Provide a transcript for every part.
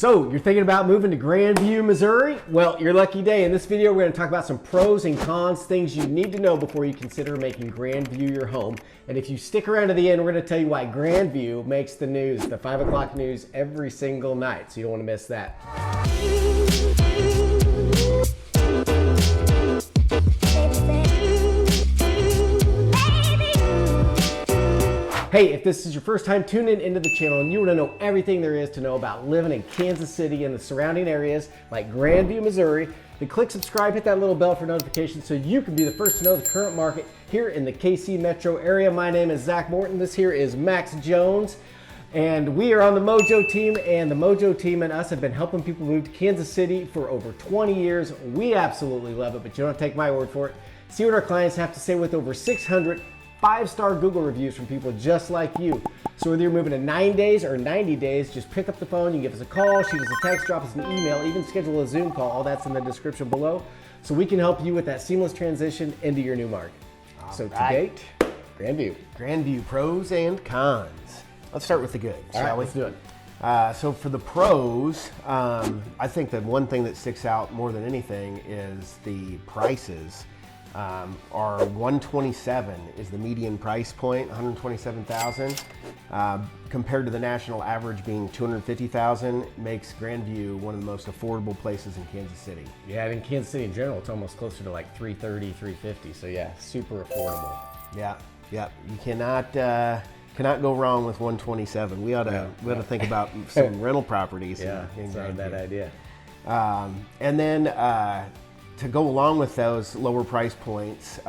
So, you're thinking about moving to Grandview, Missouri? Well, your lucky day. In this video, we're going to talk about some pros and cons, things you need to know before you consider making Grandview your home. And if you stick around to the end, we're going to tell you why Grandview makes the news, the 5 o'clock news every single night. So you don't want to miss that. Hey, if this is your first time tuning into the channel and you want to know everything there is to know about living in Kansas City and the surrounding areas like Grandview, Missouri, then click subscribe, hit that little bell for notifications so you can be the first to know the current market here in the KC metro area. My name is Zach Morton. This here is Max Jones. And we are on the Mojo team, and the Mojo team and us have been helping people move to Kansas City for over 20 years. We absolutely love it, but you don't take my word for it. See what our clients have to say with over 600 5-star Google reviews from people just like you. So whether you're moving in 9 days or 90 days, just pick up the phone, you can give us a call, shoot us a text, drop us an email, even schedule a Zoom call. All that's in the description below. So we can help you with that seamless transition into your new market. To date, Grandview. Grandview pros and cons. Let's start with the good, shall we? Let's do it. So for the pros, I think that one thing that sticks out more than anything is the prices. Our 127 is the median price point, 127,000, compared to the national average being 250,000, makes Grandview one of the most affordable places in Kansas City. Yeah, and in Kansas City in general, it's almost closer to like 330, 350. So yeah, super affordable. Yeah. You cannot go wrong with 127. We ought to think about some rental properties. Yeah, it's not a bad idea. And then. To go along with those lower price points,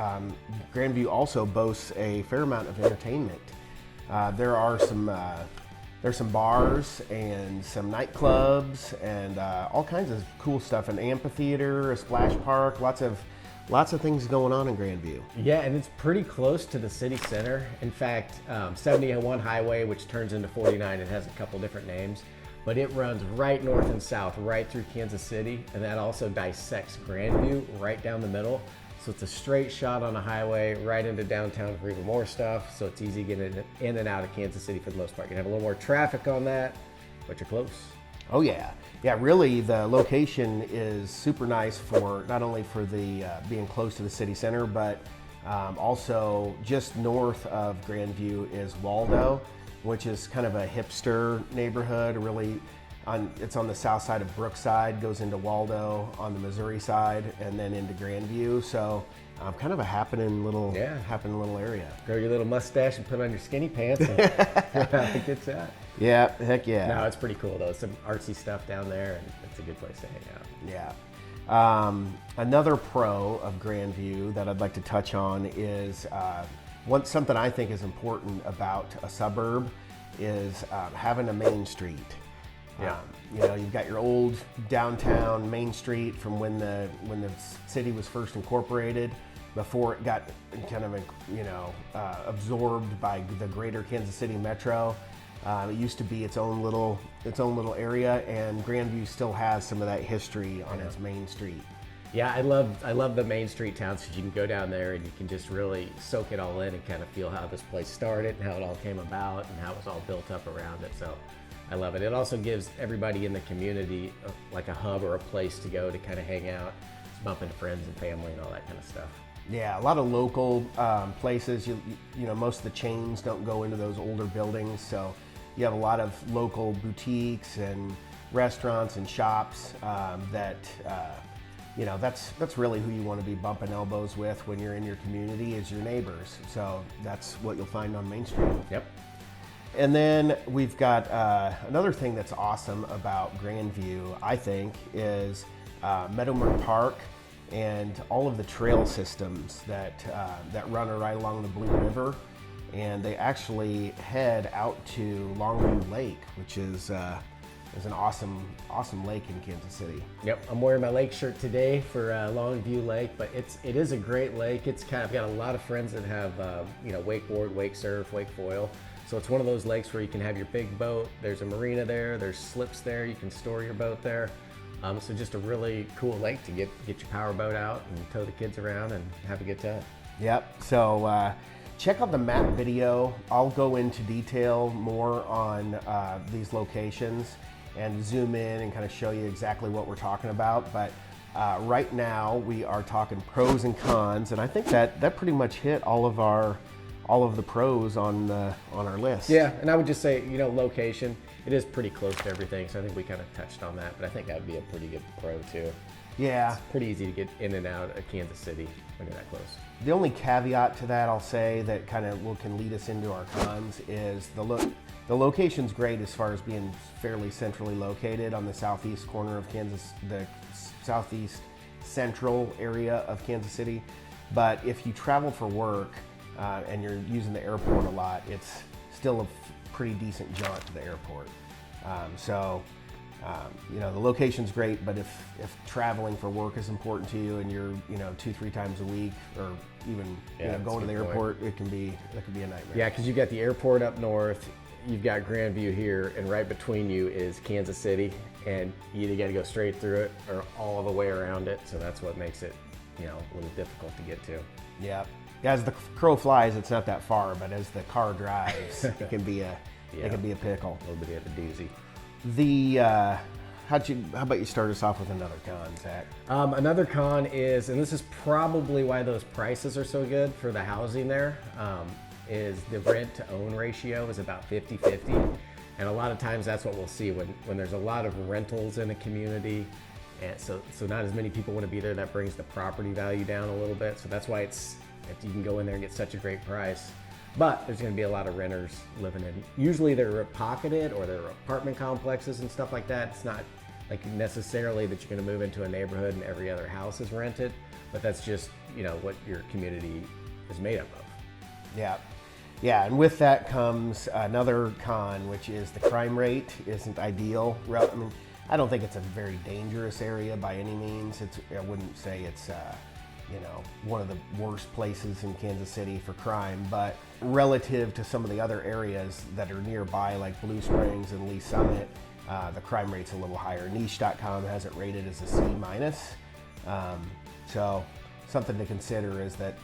Grandview also boasts a fair amount of entertainment. There's some bars and some nightclubs and all kinds of cool stuff. An amphitheater, a splash park, lots of things going on in Grandview. Yeah, and it's pretty close to the city center. In fact, 71 Highway, which turns into 49, it has a couple different names. But it runs right north and south, right through Kansas City, and that also dissects Grandview right down the middle. So it's a straight shot on a highway right into downtown for even more stuff. So it's easy getting in and out of Kansas City for the most part. You can have a little more traffic on that, but you're close. Oh yeah, really the location is super nice for not only for the being close to the city center, but also just north of Grandview is Waldo, which is kind of a hipster neighborhood. It's on the south side of Brookside, goes into Waldo on the Missouri side, and then into Grandview. So kind of a happening little area. Grow your little mustache and put on your skinny pants and it gets out. Yeah, heck yeah. No, it's pretty cool though. Some artsy stuff down there, and it's a good place to hang out. Yeah. Another pro of Grandview that I'd like to touch on is something I think is important about a suburb is having a main street. Yeah. You've got your old downtown Main Street from when the city was first incorporated, before it got kind of absorbed by the greater Kansas City metro. It used to be its own little area, and Grandview still has some of that history on its main street. Yeah, I love the Main Street towns because you can go down there and you can just really soak it all in and kind of feel how this place started and how it all came about and how it was all built up around it. So I love it. It also gives everybody in the community like a hub or a place to go to kind of hang out, just bump into friends and family and all that kind of stuff. Yeah, a lot of local places. Most of the chains don't go into those older buildings, so you have a lot of local boutiques and restaurants and shops that's really who you want to be bumping elbows with when you're in your community, is your neighbors. So that's what you'll find on Main Street. Yep. And then we've got another thing that's awesome about Grandview, I think, is Meadowmark Park and all of the trail systems that run right along the Blue River. And they actually head out to Longview Lake, which is an awesome lake in Kansas City. Yep, I'm wearing my lake shirt today for Longview Lake, but it is a great lake. It's I've got a lot of friends that have wakeboard, wake surf, wake foil. So it's one of those lakes where you can have your big boat. There's a marina there. There's slips there. You can store your boat there. So just a really cool lake to get your power boat out and tow the kids around and have a good time. Yep. So check out the map video. I'll go into detail more on these locations. and zoom in and kind of show you exactly what we're talking about. But right now we are talking pros and cons, and I think that pretty much hit all of the pros on our list. Yeah, and I would just say, location, it is pretty close to everything, so I think we kind of touched on that, but I think that would be a pretty good pro too. Yeah. It's pretty easy to get in and out of Kansas City when you're that close. The only caveat to that I'll say that kind of can lead us into our cons is the location's great as far as being fairly centrally located on the southeast corner of Kansas, the southeast central area of Kansas City. But if you travel for work and you're using the airport a lot, it's still a pretty decent jaunt to the airport. The location's great, but if traveling for work is important to you and you're 2-3 times a week, or even going to the airport, that could be a nightmare. Yeah, because you've got the airport up north, you've got Grandview here, and right between you is Kansas City, and you either got to go straight through it or all the way around it. So that's what makes it a little difficult to get to. Yeah. As the crow flies, it's not that far, but as the car drives, it can be a pickle. A little bit of a doozy. How about you start us off with another con, Zach? Another con is, and this is probably why those prices are so good for the housing there, is the rent to own ratio is about 50-50. And a lot of times that's what we'll see when there's a lot of rentals in a community. And so not as many people want to be there. That brings the property value down a little bit. So that's why you can go in there and get such a great price. But there's going to be a lot of renters living in. Usually they're pocketed, or they're apartment complexes and stuff like that. It's not like necessarily that you're going to move into a neighborhood and every other house is rented, but that's just what your community is made up of. Yeah, and with that comes another con, which is the crime rate isn't ideal. I mean, I don't think it's a very dangerous area by any means. I wouldn't say it's one of the worst places in Kansas City for crime, but relative to some of the other areas that are nearby, like Blue Springs and Lee Summit, the crime rate's a little higher. Niche.com has it rated as a C-. So something to consider is that,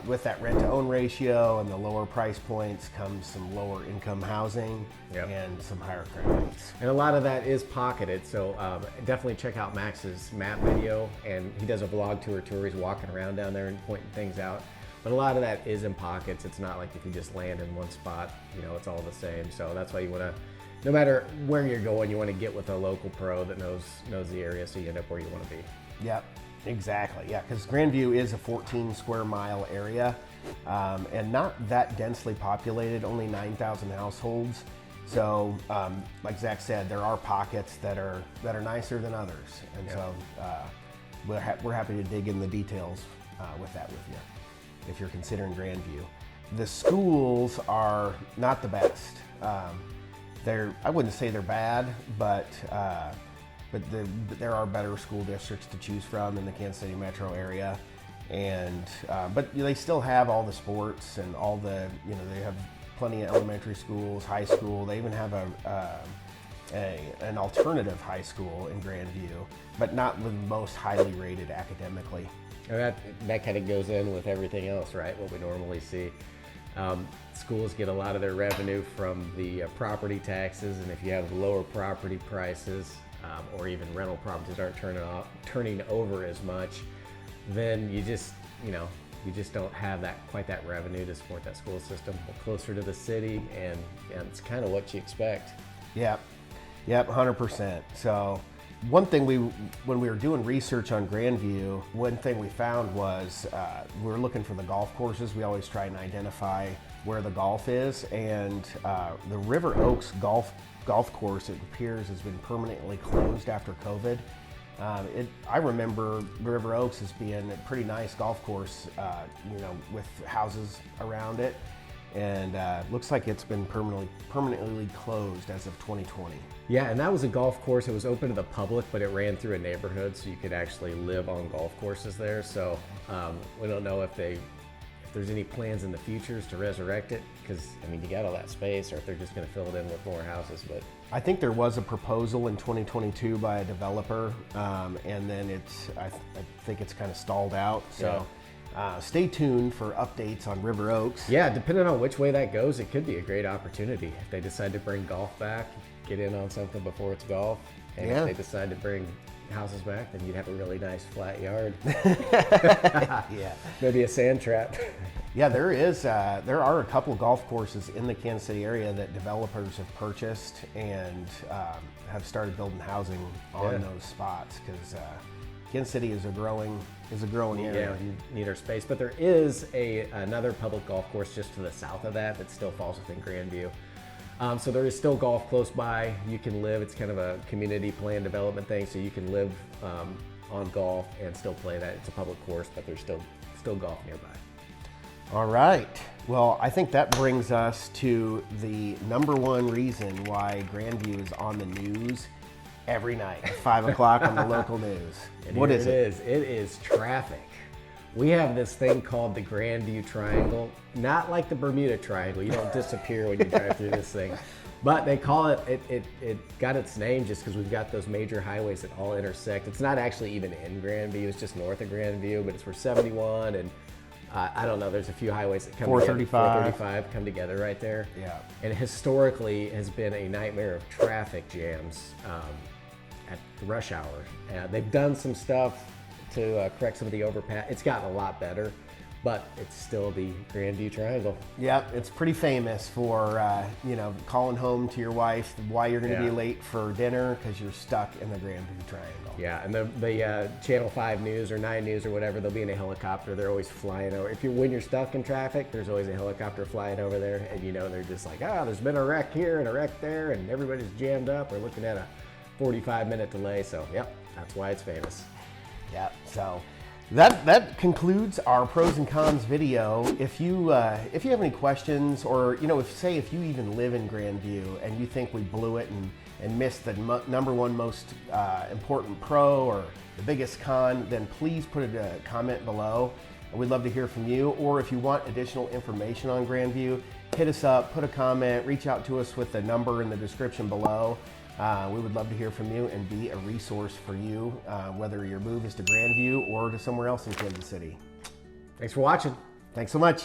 with that rent-to-own ratio and the lower price points comes some lower income housing. Yep. And some higher crime rates. And a lot of that is pocketed, so definitely check out Max's map video, and he does a vlog tour. He's walking around down there and pointing things out. But a lot of that is in pockets. It's not like if you just land in one spot, it's all the same. So that's why you want to, no matter where you're going, you want to get with a local pro that knows the area, so you end up where you want to be. Yep. Exactly, yeah, because Grandview is a 14 square mile area and not that densely populated, only 9,000 households. So, like Zach said, there are pockets that are nicer than others, and so we're happy to dig in the details with you if you're considering Grandview. The schools are not the best. I wouldn't say they're bad, but there are better school districts to choose from in the Kansas City metro area, and but they still have all the sports and all the they have plenty of elementary schools, high school. They even have an alternative high school in Grandview, but not the most highly rated academically. And that kind of goes in with everything else, right? What we normally see. Schools get a lot of their revenue from the property taxes, and if you have lower property prices, or even rental properties aren't turning over as much, then you just don't have quite that revenue to support that school system. We're closer to the city, and it's kind of what you expect. Yep, 100%. So one thing when we were doing research on Grandview, one thing we found was we were looking for the golf courses. We always try and identify where the golf is, and the River Oaks golf course, it appears, has been permanently closed after COVID. I remember River Oaks as being a pretty nice golf course, with houses around it, and looks like it's been permanently closed as of 2020. Yeah, and that was a golf course. It was open to the public, but it ran through a neighborhood, so you could actually live on golf courses there. So we don't know if there's any plans in the futures to resurrect it, because you got all that space, or if they're just going to fill it in with more houses. But I think there was a proposal in 2022 by a developer, and then I think it's kind of stalled out. So stay tuned for updates on River Oaks. Yeah, depending on which way that goes, it could be a great opportunity if they decide to bring golf back. get in on something before it's golf. And Yeah. if they decide to bring houses back, then you'd have a really nice flat yard. Yeah. Maybe a sand trap. Yeah, there are a couple of golf courses in the Kansas City area that developers have purchased and have started building housing on those spots because Kansas City is a growing area. Yeah, you need our space. But there is another public golf course just to the south of that still falls within Grandview. So there is still golf close by. You can live. It's kind of a community plan development thing, so you can live on golf and still play that. It's a public course, but there's still golf nearby. All right. Well, I think that brings us to the number one reason why Grandview is on the news every night at 5 o'clock on the local news. And What here is it it? is. It is traffic. We have this thing called the Grandview Triangle, not like the Bermuda Triangle. You don't disappear when you drive through this thing. But they call it got its name just because we've got those major highways that all intersect. It's not actually even in Grandview, it's just north of Grandview, but it's where 71 and I don't know, there's a few highways that come 435 come together right there. Yeah. And historically has been a nightmare of traffic jams at rush hour. They've done some stuff to correct some of the overpass. It's gotten a lot better, but it's still the Grandview Triangle. Yep, it's pretty famous for calling home to your wife why you're going to be Yeah. late for dinner because you're stuck in the Grandview Triangle. Yeah, and the Channel 5 News or 9 News or whatever, they'll be in a helicopter. They're always flying over. When you're stuck in traffic, there's always a helicopter flying over there, and they're just like, there's been a wreck here and a wreck there, and everybody's jammed up. We're looking at a 45-minute delay, so yep, that's why it's famous. Yeah, so that concludes our pros and cons video. If you have any questions, or if you even live in Grandview and you think we blew it and missed the number one most important pro or the biggest con, then please put a comment below. We'd love to hear from you. Or if you want additional information on Grandview, hit us up, put a comment, reach out to us with the number in the description below. We would love to hear from you and be a resource for you, whether your move is to Grandview or to somewhere else in Kansas City. Thanks for watching. Thanks so much.